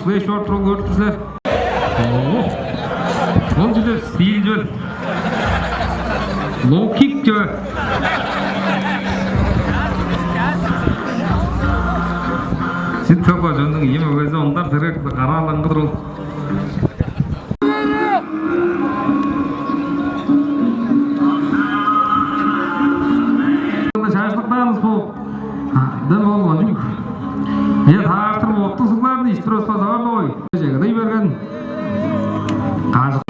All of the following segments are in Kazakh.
beş ortalığı görüntüsüler. Ол жерде стиль жөн. Low kick жөн. Ситоға жөндің емі өзі ондар сірек қаралаңғыдыр ол. Шашлықтаныз бұл. Дін болған жүк. Тағаштырып оқты сұлларын іштір өспа сағарды ой. Жегідей берген. Қажық.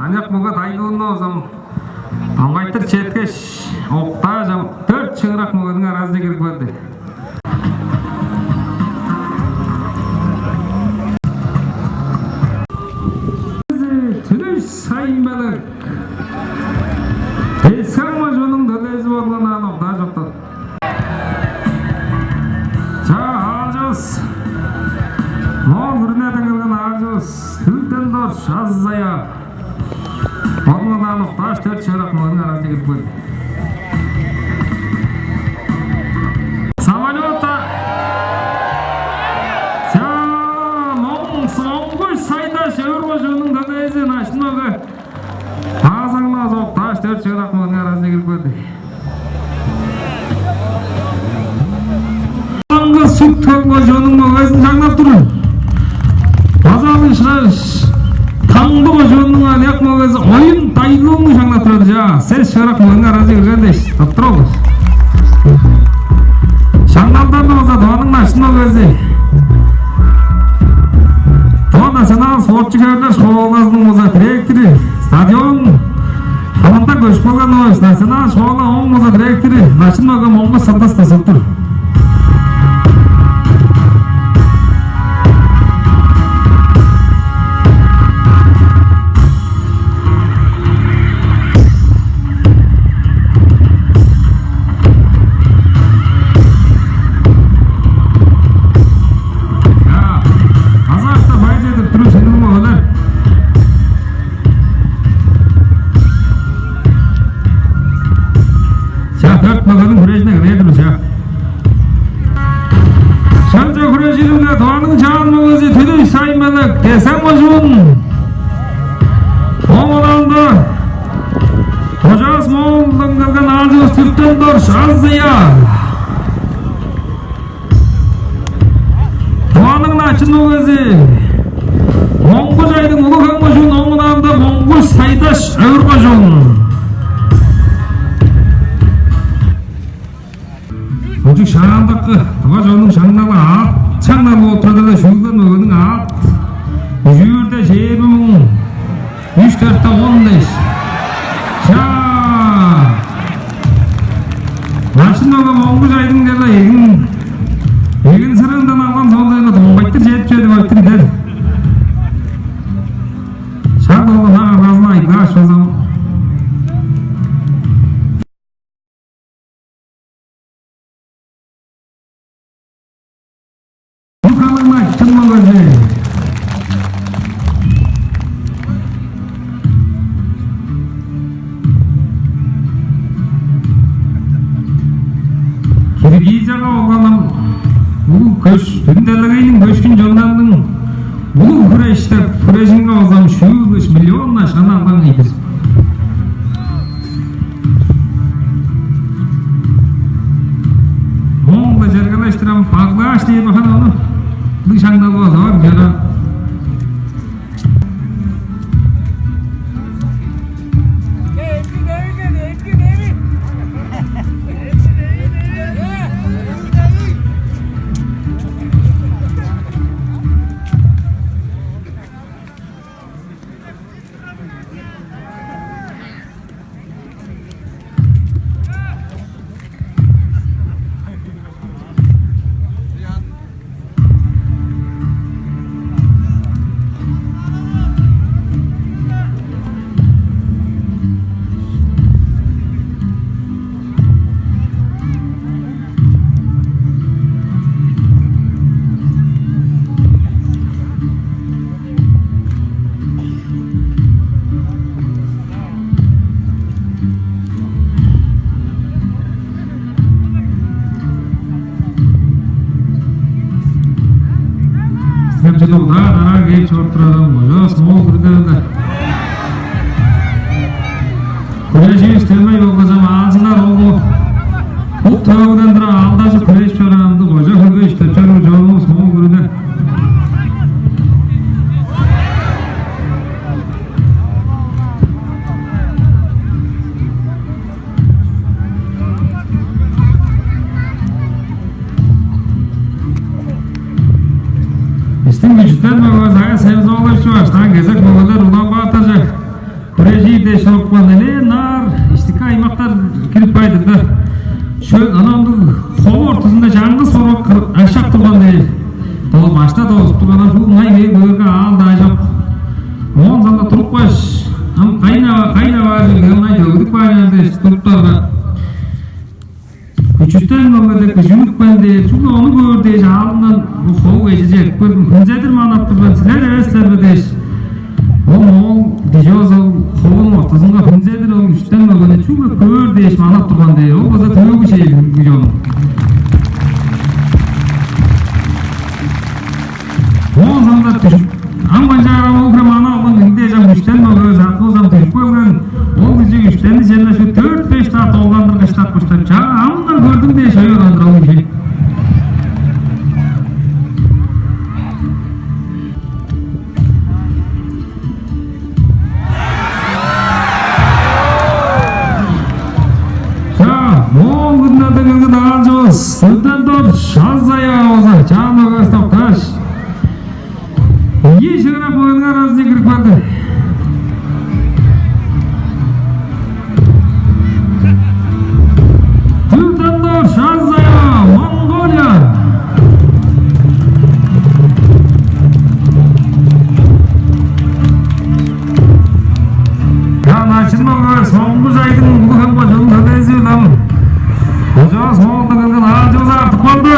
Аняқ мұға дайдуында озам таңғайтыр четкеш оқта жам 4 шыңырақ мұғының аразыда керек барды. Түліш саймалық Есқанма жолың дөдезі болған анық да жоқты. Алжыз Мол үрнәдің ылған алжыз Түлтен дор жаззая Болған анық таш 4 шыңырақ мұғының аразыда керек барды. Самолета Соңғыш сайдаш өргі жөнің дөдезін ашынмағы Азаңла зоқ таш 4 шыңырақ мұғының аразыда керек барды. Сүт таңғы жөнің мұғайсын жаңлап тұрын. Базалы шыраш таңдығы жөнің аяқ мұғайсы ойын тайылуыңы жаңлап тұрады жа. Сәз шырақ мұғың аразы кіргендеш. Таптыр олыз. Жаңлаптарды болса дуаның ашын мұғайсы. Дуан национал спортчы кәрлер школасының мұза директоры. Стадион Хамында көшіп болған ойыз. Национал школа оң мұза директоры. Нашын мұға мұңғы сандас тасып тұр. Doğanın canımızı tüdüş saymalık desem olsun. Oğlanda Hocas Moğol'dan kırgın ağzı Türk'ten dor şazıya. Doğanın açınmağızı Moğol aydın ulu kanmışın oğlanda Moğol saydaş övür koşun. Hocuk şağındakı Tuğa jolun şağındalı at Çağlar отырдыда шүйген өгінің ат Машинаға моңғыз айдың деді егін сырыңдан алған сондайға тоңбайттыр жетіп жеді байттыр деді. Шақ олы наға разына айдыға шозам. Бұқалығына кітімі көзі. Киргизияға оғаным бұл көш дүндәлігейдің көшкін жолдардың бұл күрештеп күрешінге озам 3 миллионна шана адам ейдір. Оңда жергелештірем фағдаш дейіп бақана оны бұл шаңда болса бар жана. Жылда ара кеп шорттырады, жас мол кірдерді. Күреші істемей болғызам азынар олғы. Бұл тауғдандыра алдасы күреш жоранды қожа күрге іштетчөрі жолымыз мол кірді. Истин güçten mağazaya sebze oluşu baştan gezek mağazalar ulan bağıtacak. Kureji de şokman ele nar istika aymaklar kirip baydılar. Şöyle anamdı kolu ortasında canlı soruk aşağı turban değil. Dolu başta dolu turbadan şu ngay ve göğe aldı acaba. On zanda turup baş. Am kayna var gönay gördük var yani turuplarda. Küçükten mağazada küçük bende çünkü onu gördüğü ağından bu soğuk geçecek. Hıncadır manaptır ben sizler evesler bedeş. O dijoz o soğuğun ortasında hıncadır o küçükten mağazada çünkü gördüğü manaptır bende. O baza tüyü bir şey gücüm. O zaman küçük. Ama canım o kramana olan hindeyeceğim küçükten mağazada o zaman küçük koygan. O gücü küçükten de cennet şu 4-5 saat oğlandır kaçtak kuşlar. Çağımdan gördüm diye şey yorandır o şey. Moğol günlerde gözü dağılcımız. Sırdan dur şazaya oza. Çağımda göstap taş. İyi şıkıra boyunlar az zikrik vardı. Şazaya, Mongolia. Ya naçınma soğumuz aydın bu kadar başımda benziyor lan. Koca soğukta kalkan ağacımız artık oldu.